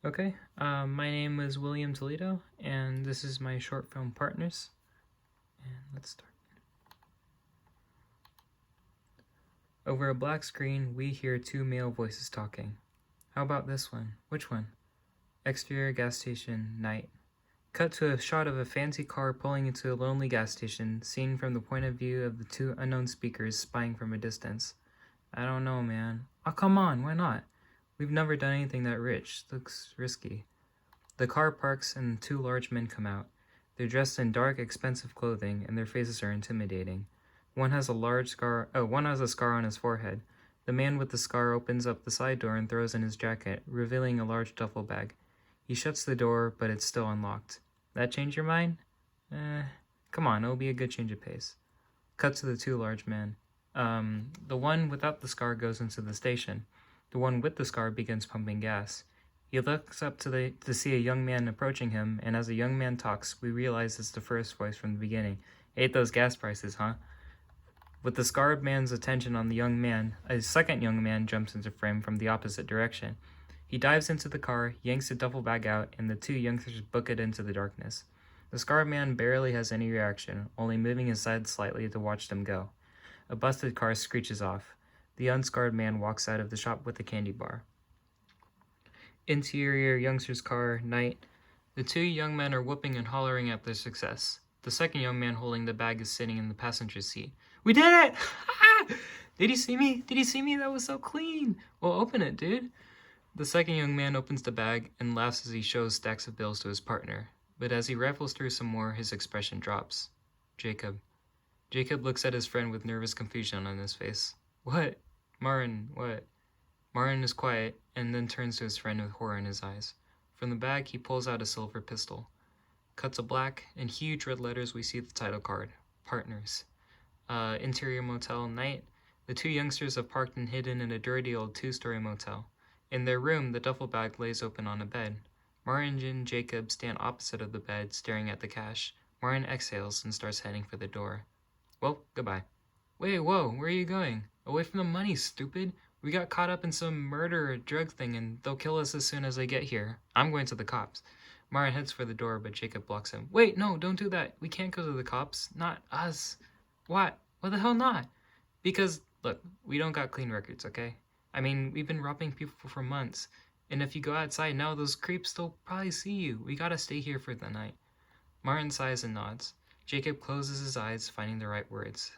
Okay, my name is William Toledo, and this is my short film Partners. And let's start. Over a black screen, we hear two male voices talking. How about this one? Which one? Exterior gas station, night. Cut to a shot of a fancy car pulling into a lonely gas station, seen from the point of view of the two unknown speakers spying from a distance. I don't know, man. Oh, come on, why not? We've never done anything that rich. Looks risky. The car parks and two large men come out. They're dressed in dark, expensive clothing, and their faces are intimidating. One has a scar on his forehead. The man with the scar opens up the side door and throws in his jacket, revealing a large duffel bag. He shuts the door, but it's still unlocked. That change your mind? Come on, it'll be a good change of pace. Cut to the two large men. The one without the scar goes into the station. The one with the scar begins pumping gas. He looks up to see a young man approaching him, and as the young man talks, we realize it's the first voice from the beginning. Ate those gas prices, huh? With the scarred man's attention on the young man, a second young man jumps into frame from the opposite direction. He dives into the car, yanks the duffel bag out, and the two youngsters book it into the darkness. The scarred man barely has any reaction, only moving his head slightly to watch them go. A busted car screeches off. The unscarred man walks out of the shop with a candy bar. Interior youngster's car, night. The two young men are whooping and hollering at their success. The second young man holding the bag is sitting in the passenger seat. We did it! Did he see me? Did he see me? That was so clean. Well, open it, dude. The second young man opens the bag and laughs as he shows stacks of bills to his partner. But as he rifles through some more, his expression drops. Jacob. Jacob looks at his friend with nervous confusion on his face. What? Martin, what? Martin is quiet and then turns to his friend with horror in his eyes. From the bag, he pulls out a silver pistol. Cut to black. In huge red letters, we see the title card. Partners. Interior motel, night. The two youngsters have parked and hidden in a dirty old two-story motel. In their room, the duffel bag lays open on a bed. Martin and Jacob stand opposite of the bed, staring at the cash. Martin exhales and starts heading for the door. Well, goodbye. Wait, whoa, where are you going? Away from the money, stupid. We got caught up in some murder or drug thing and they'll kill us as soon as they get here. I'm going to the cops. Martin heads for the door, but Jacob blocks him. Wait, no, don't do that. We can't go to the cops. Not us. What? What the hell not? Because, look, we don't got clean records, okay? I mean, we've been robbing people for months. And if you go outside now, those creeps, they'll probably see you. We gotta stay here for the night. Martin sighs and nods. Jacob closes his eyes, finding the right words.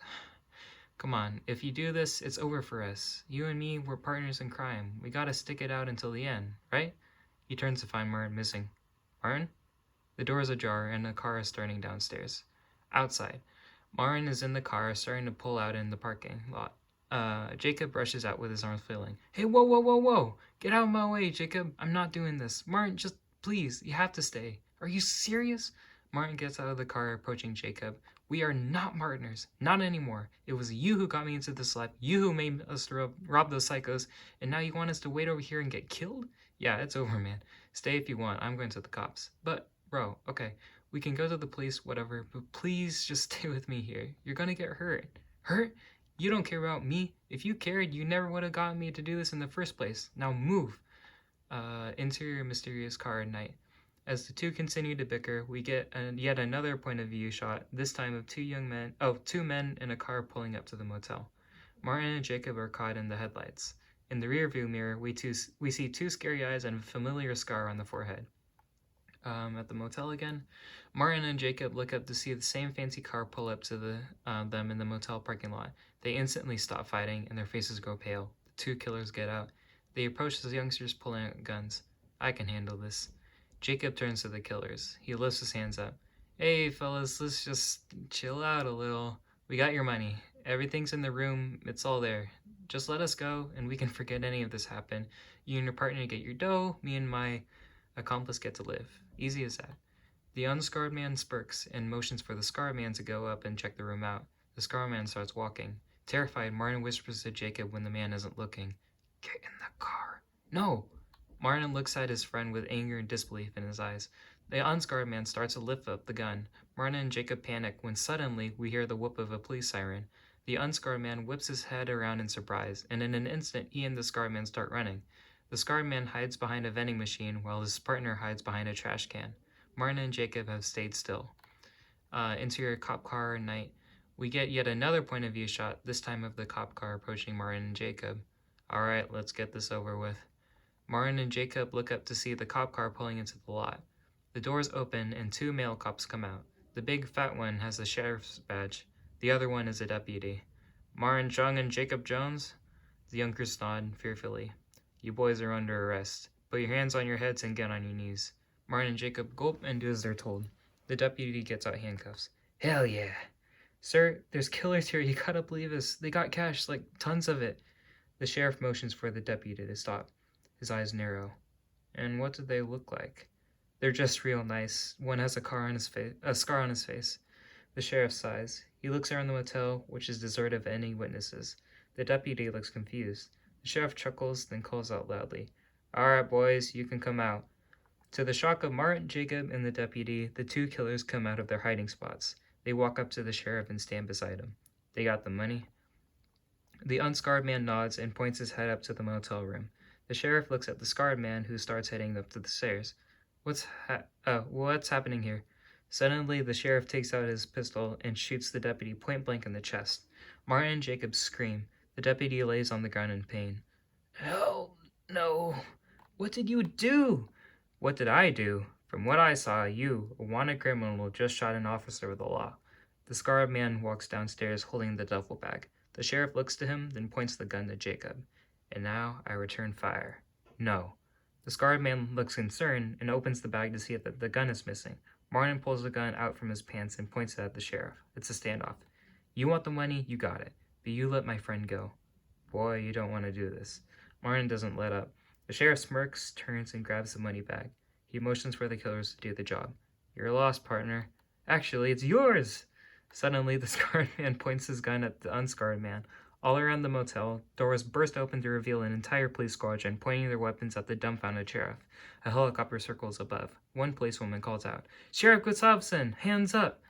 Come on, if you do this, it's over for us. You and me, we're partners in crime. We gotta stick it out until the end, right? He turns to find Martin missing. Martin? The door is ajar and a car is starting downstairs. Outside, Martin is in the car, starting to pull out in the parking lot. Jacob rushes out with his arms flailing. Hey, whoa, whoa, whoa, whoa! Get out of my way, Jacob. I'm not doing this. Martin, just please, you have to stay. Are you serious? Martin gets out of the car, approaching Jacob. We are not partners. Not anymore. It was you who got me into this life. You who made us rob those psychos. And now you want us to wait over here and get killed? Yeah, it's over, man. Stay if you want. I'm going to the cops. But, bro, okay. We can go to the police, whatever. But please just stay with me here. You're gonna get hurt. Hurt? You don't care about me. If you cared, you never would have gotten me to do this in the first place. Now move. Interior mysterious car at night. As the two continue to bicker, we get yet another point of view shot, this time of two men in a car pulling up to the motel. Martin and Jacob are caught in the headlights. In the rearview mirror, we see two scary eyes and a familiar scar on the forehead. At the motel again, Martin and Jacob look up to see the same fancy car pull up to them in the motel parking lot. They instantly stop fighting and their faces grow pale. The two killers get out. They approach the youngsters pulling out guns. I can handle this. Jacob turns to the killers. He lifts his hands up. Hey, fellas, let's just chill out a little. We got your money. Everything's in the room. It's all there. Just let us go, and we can forget any of this happened. You and your partner get your dough. Me and my accomplice get to live. Easy as that. The unscarred man spirks and motions for the scarred man to go up and check the room out. The scarred man starts walking. Terrified, Martin whispers to Jacob when the man isn't looking. Get in the car. No! Martin looks at his friend with anger and disbelief in his eyes. The unscarred man starts to lift up the gun. Martin and Jacob panic when suddenly we hear the whoop of a police siren. The unscarred man whips his head around in surprise, and in an instant he and the scarred man start running. The scarred man hides behind a vending machine while his partner hides behind a trash can. Martin and Jacob have stayed still. Interior cop car night. We get yet another point of view shot, this time of the cop car approaching Martin and Jacob. Alright, let's get this over with. Martin and Jacob look up to see the cop car pulling into the lot. The doors open and 2 male cops come out. The big fat one has the sheriff's badge. The other one is a deputy. Martin Chung and Jacob Jones? The youngsters nod fearfully. You boys are under arrest. Put your hands on your heads and get on your knees. Martin and Jacob gulp and do as they're told. The deputy gets out handcuffs. Hell yeah. Sir, there's killers here. You gotta believe us. They got cash, like tons of it. The sheriff motions for the deputy to stop. His eyes narrow. And what do they look like? They're just real nice. One has a scar on his face. The sheriff sighs. He looks around the motel, which is deserted of any witnesses. The deputy looks confused. The sheriff chuckles, then calls out loudly. All right, boys, you can come out. To the shock of Martin, Jacob, and the deputy, the 2 killers come out of their hiding spots. They walk up to the sheriff and stand beside him. They got the money? The unscarred man nods and points his head up to the motel room. The sheriff looks at the scarred man, who starts heading up to the stairs. What's happening here? Suddenly, the sheriff takes out his pistol and shoots the deputy point blank in the chest. Martin and Jacob scream. The deputy lays on the ground in pain. Hell, no. What did you do? What did I do? From what I saw, you, a wanted criminal, just shot an officer of the law. The scarred man walks downstairs holding the duffel bag. The sheriff looks to him, then points the gun to Jacob. And now I return fire. No. The scarred man looks concerned and opens the bag to see that the gun is missing. Martin pulls the gun out from his pants and points it at the sheriff. It's a standoff. You want the money? You got it. But you let my friend go. Boy, you don't want to do this. Martin doesn't let up. The sheriff smirks, turns, and grabs the money bag. He motions for the killers to do the job. You're lost, partner. Actually, it's yours! Suddenly, the scarred man points his gun at the unscarred man. All around the motel, doors burst open to reveal an entire police squadron pointing their weapons at the dumbfounded sheriff. A helicopter circles above. One policewoman calls out, Sheriff Gustafson, hands up!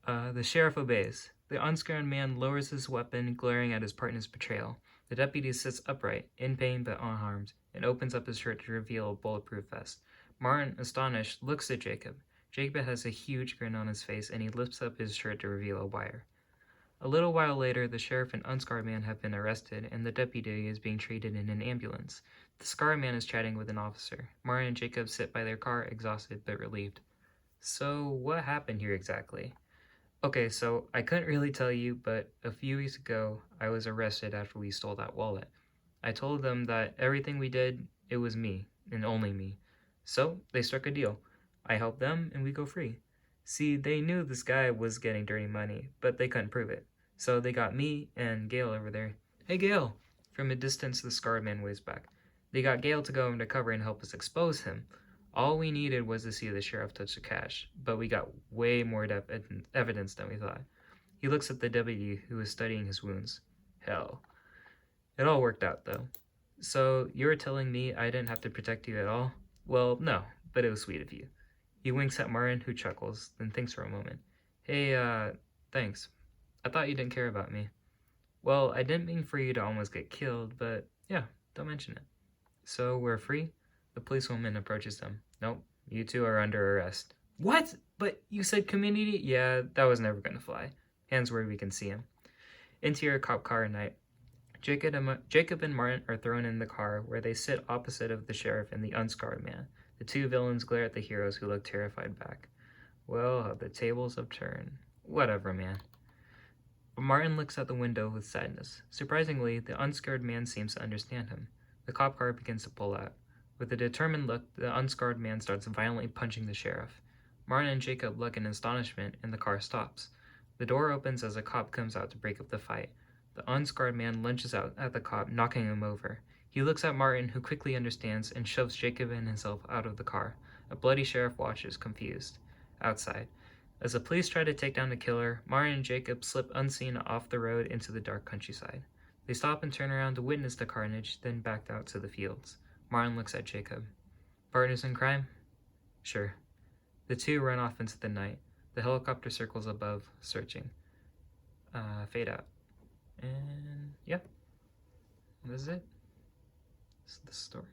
The sheriff obeys. The unscarred man lowers his weapon, glaring at his partner's betrayal. The deputy sits upright, in pain but unharmed, and opens up his shirt to reveal a bulletproof vest. Martin, astonished, looks at Jacob. Jacob has a huge grin on his face, and he lifts up his shirt to reveal a wire. A little while later, the sheriff and unscarred man have been arrested, and the deputy is being treated in an ambulance. The scarred man is chatting with an officer. Martin and Jacob sit by their car, exhausted but relieved. So, what happened here exactly? Okay, so I couldn't really tell you, but a few weeks ago, I was arrested after we stole that wallet. I told them that everything we did, it was me, and only me. So, they struck a deal. I helped them, and we go free. See, they knew this guy was getting dirty money, but they couldn't prove it. So they got me and Gail over there. Hey, Gail! From a distance, the scarred man waves back. They got Gail to go undercover and help us expose him. All we needed was to see the sheriff touch the cash, but we got way more evidence than we thought. He looks at the deputy who is studying his wounds. Hell. It all worked out, though. So, you were telling me I didn't have to protect you at all? Well, no, but it was sweet of you. He winks at Martin, who chuckles, then thinks for a moment. Hey, thanks. I thought you didn't care about me. Well, I didn't mean for you to almost get killed, but yeah, don't mention it. So, we're free? The policewoman approaches them. Nope, you 2 are under arrest. What? But you said community? Yeah, that was never gonna fly. Hands where we can see him. Interior cop car at night. Jacob and Martin are thrown in the car, where they sit opposite of the sheriff and the unscarred man. The 2 villains glare at the heroes, who look terrified back. Well, the tables have turned. Whatever, man. Martin looks out the window with sadness. Surprisingly, the unscarred man seems to understand him. The cop car begins to pull out. With a determined look, the unscarred man starts violently punching the sheriff. Martin and Jacob look in astonishment, and the car stops. The door opens as a cop comes out to break up the fight. The unscarred man lunges out at the cop, knocking him over. He looks at Martin, who quickly understands, and shoves Jacob and himself out of the car. A bloody sheriff watches, confused. Outside. As the police try to take down the killer, Martin and Jacob slip unseen off the road into the dark countryside. They stop and turn around to witness the carnage, then back out to the fields. Martin looks at Jacob. Partners in crime? Sure. The 2 run off into the night. The helicopter circles above, searching. Fade out. And, yeah. This is it. This is the story.